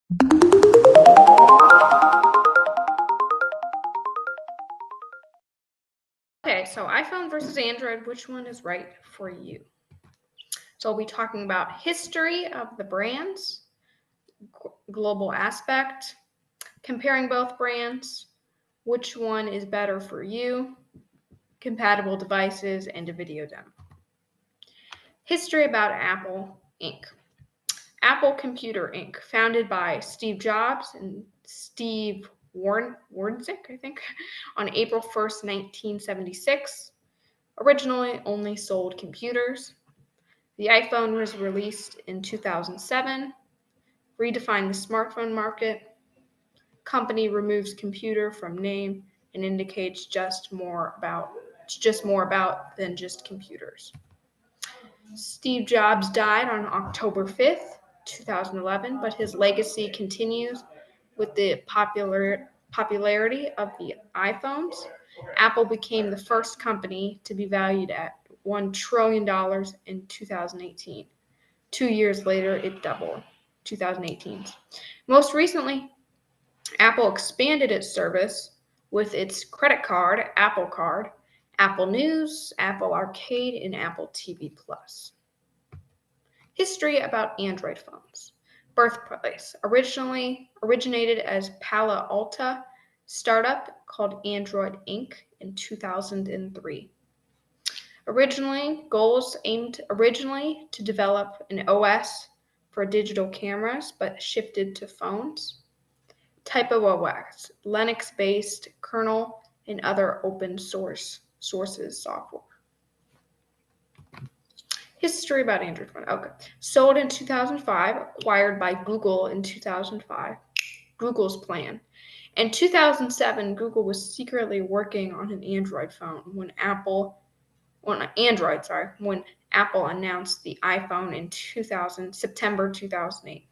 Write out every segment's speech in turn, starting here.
Okay, so iPhone versus Android, which one is right for you? So we'll be talking about history of the brands, global aspect, comparing both brands, which one is better for you, compatible devices, and a video demo. History about Apple Inc. Apple Computer Inc., founded by Steve Jobs and Steve Wozniak, I think, on April 1st, 1976. Originally only sold computers. The iPhone was released in 2007, redefined the smartphone market. Company removes computer from name and indicates just more about than just computers. Steve Jobs died on October 5th, 2011, but his legacy continues with the popularity of the iPhones. Apple became the first company to be valued at $1 trillion in 2018. 2 years later, it doubled, 2018. Most recently, Apple expanded its service with its credit card, Apple Card, Apple News, Apple Arcade, and Apple TV Plus. History about Android phones. Birthplace. Originated as Palo Alto startup called Android Inc. in 2003. Goals aimed originally to develop an OS for digital cameras, but shifted to phones. Type of OS, Linux-based kernel and other open sources software. History about Android phone. Okay. Sold in 2005, acquired by Google in 2005. Google's plan. In 2007, Google was secretly working on an Android phone when Apple announced the iPhone in September 2008.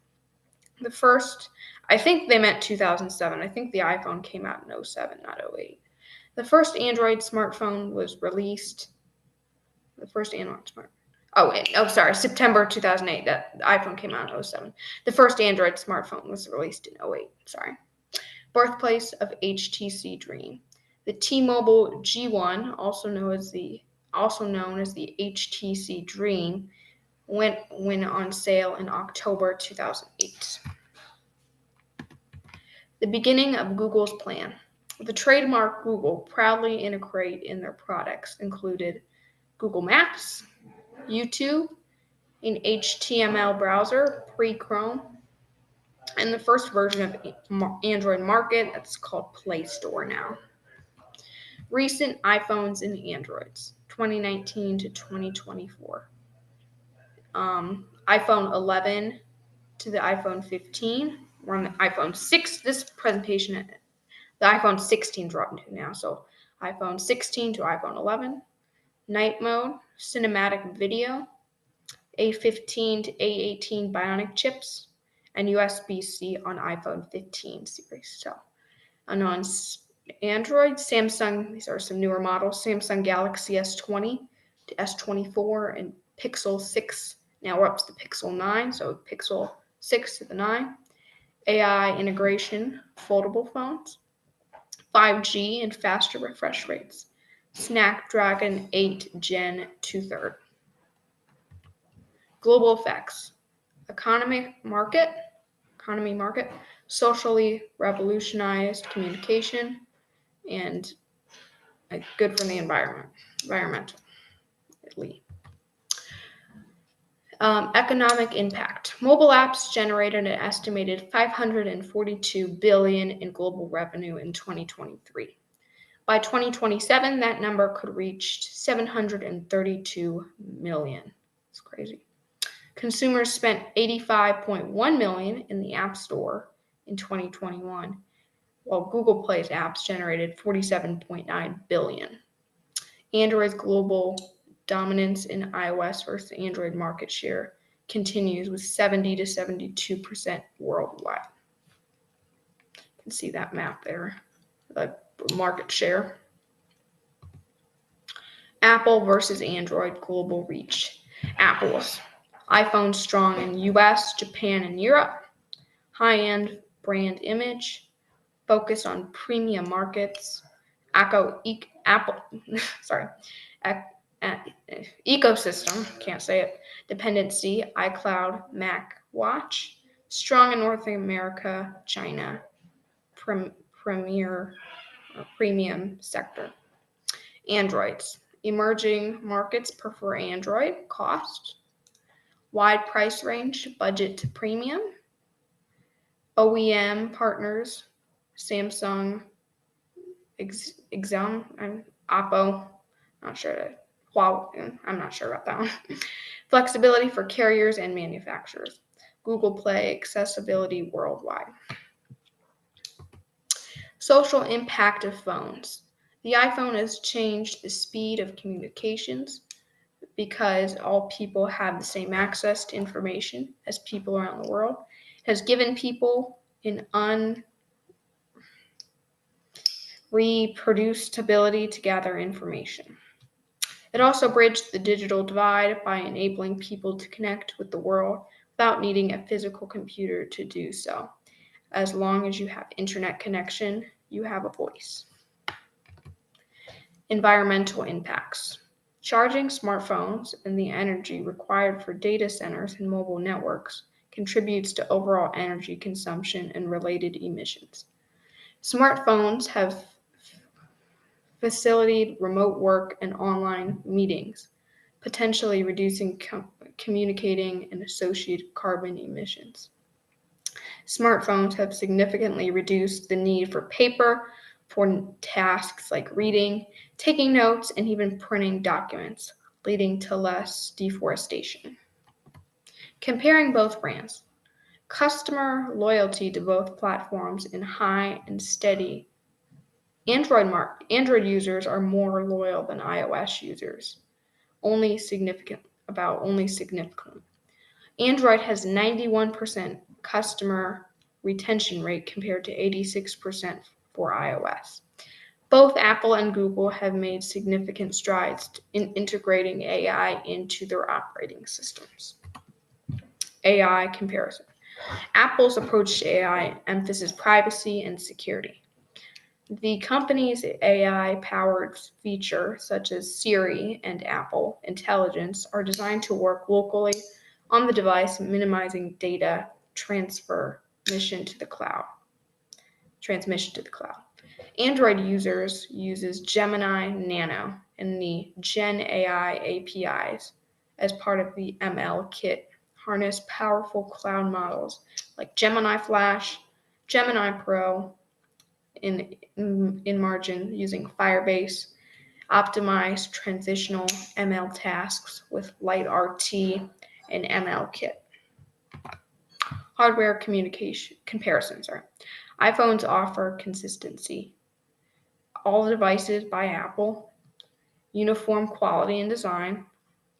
The first, I think they meant 2007. I think the iPhone came out in 2007, not 2008. The first Android smartphone was released. September 2008. That the iPhone came out in 2007. The first Android smartphone was released in 2008. Birthplace of HTC Dream. The T-Mobile G1, also known as the HTC Dream, went on sale in October 2008. The beginning of Google's plan. The trademark Google proudly integrate in their products included Google Maps, YouTube, an HTML browser, pre-Chrome, and the first version of Android Market that's called Play Store now. Recent iPhones and Androids, 2019 to 2024. iPhone 11 to the iPhone 15. We're on the iPhone 6. This presentation, the iPhone 16 dropped to now. So iPhone 16 to iPhone 11. Night mode, cinematic video, A15 to A18 Bionic chips, and USB-C on iPhone 15 series. So, and on Android, Samsung, these are some newer models, Samsung Galaxy S20 to S24 and Pixel 6. Now we're up to the Pixel 9, so Pixel 6 to the 9. AI integration, foldable phones, 5G and faster refresh rates. Snapdragon 8 Gen 2/3. Global effects. Economy market, socially revolutionized communication, and good for the environmentally. Economic impact. Mobile apps generated an estimated $542 billion in global revenue in 2023. By 2027, that number could reach $732 million. It's crazy. Consumers spent $85.1 million in the App Store in 2021, while Google Play's apps generated $47.9 billion. Android's global dominance in iOS versus Android market share continues with 70 to 72% worldwide. You can see that map there, the market share. Apple versus Android global reach. Apple's iPhone strong in US, Japan, and Europe. high-end brand image, focus on premium markets, Apple, sorry, ecosystem, can't say it, dependency, iCloud, Mac Watch, strong in North America, China, premium sector. Androids, emerging markets prefer Android, cost, wide price range, budget to premium, OEM partners, Samsung, Oppo, not sure. Huawei, I'm not sure about that one. Flexibility for carriers and manufacturers. Google Play, accessibility worldwide. Social impact of phones. The iPhone has changed the speed of communications because all people have the same access to information as people around the world. It has given people an unreproduced ability to gather information. It also bridged the digital divide by enabling people to connect with the world without needing a physical computer to do so. As long as you have internet connection, you have a voice. Environmental impacts. Charging smartphones and the energy required for data centers and mobile networks contributes to overall energy consumption and related emissions. Smartphones have facilitated remote work and online meetings, potentially reducing communicating and associated carbon emissions. Smartphones have significantly reduced the need for paper for tasks like reading, taking notes, and even printing documents, leading to less deforestation. Comparing both brands. Customer loyalty to both platforms is high and steady. Android users are more loyal than iOS users, only significantly. Android has 91% customer retention rate compared to 86% for iOS. Both Apple and Google have made significant strides in integrating AI into their operating systems. AI comparison. Apple's approach to AI emphasizes privacy and security. The company's AI-powered features, such as Siri and Apple Intelligence, are designed to work locally on the device, minimizing data transmission to the cloud. Android users uses Gemini Nano and the Gen AI APIs as part of the ML kit, harness powerful cloud models like Gemini Flash, Gemini Pro, in margin using Firebase, optimize transitional ML tasks with Light RT and ML Kit. Hardware comparisons. iPhones offer consistency. All devices by Apple, uniform quality and design,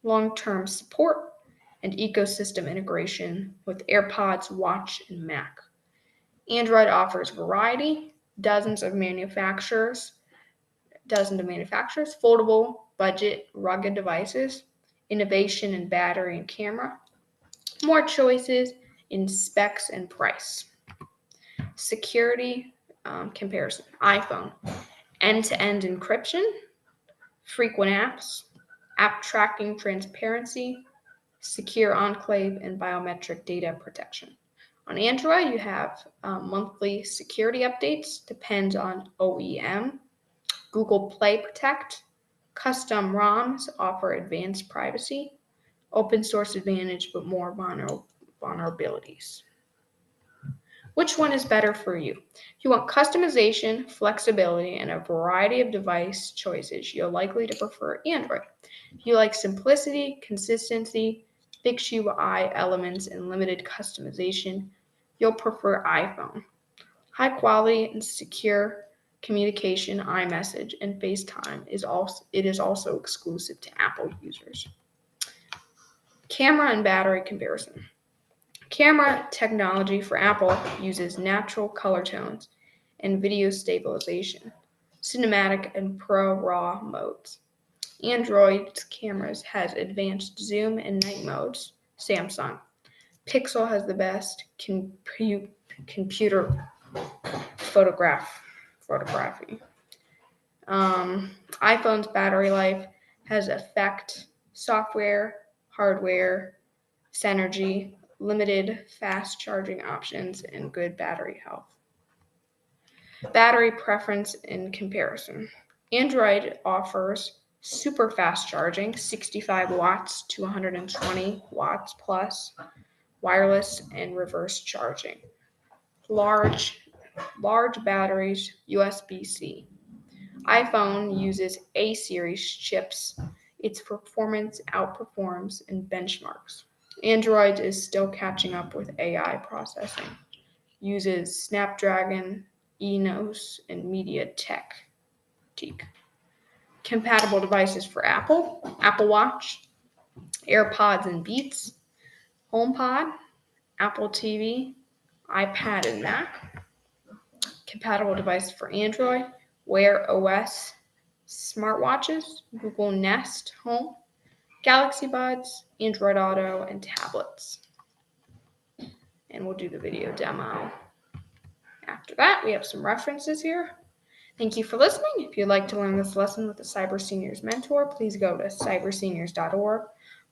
long-term support, and ecosystem integration with AirPods, Watch, and Mac. Android offers variety, dozens of manufacturers, foldable, budget, rugged devices, innovation in battery and camera, more choices in specs and price. Security comparison. iPhone, end-to-end encryption, frequent apps, app tracking transparency, secure enclave, and biometric data protection. On Android, you have monthly security updates, depends on OEM. Google Play Protect, custom ROMs offer advanced privacy, open source advantage, but more vulnerabilities. Which one is better for you? If you want customization, flexibility, and a variety of device choices, you're likely to prefer Android. If you like simplicity, consistency, fixed UI elements, and limited customization, you'll prefer iPhone. High quality and secure communication, iMessage, and FaceTime is also exclusive to Apple users. Camera and battery comparison. Camera technology for Apple uses natural color tones and video stabilization, cinematic and pro RAW modes. Android's cameras has advanced zoom and night modes. Samsung. Pixel has the best computer photography. iPhone's battery life has effect, software, hardware, synergy, limited fast charging options, and good battery health. Battery preference and comparison. Android offers super fast charging, 65 watts to 120 watts plus, wireless and reverse charging. Large batteries, USB-C. iPhone uses A series chips. Its performance outperforms in benchmarks. Android is still catching up with AI processing. Uses Snapdragon, Exynos, and MediaTek. Compatible devices for Apple Watch, AirPods and Beats, HomePod, Apple TV, iPad and Mac. Compatible device for Android, Wear OS, smartwatches, Google Nest Home, Galaxy Buds, Android Auto, and tablets. And we'll do the video demo. After that, we have some references here. Thank you for listening. If you'd like to learn this lesson with a Cyber Seniors mentor, please go to cyberseniors.org,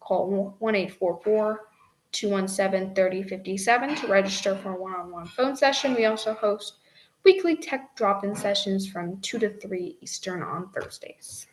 call 1-844-217-3057 to register for a one-on-one phone session. We also host weekly tech drop-in sessions from 2 to 3 Eastern on Thursdays.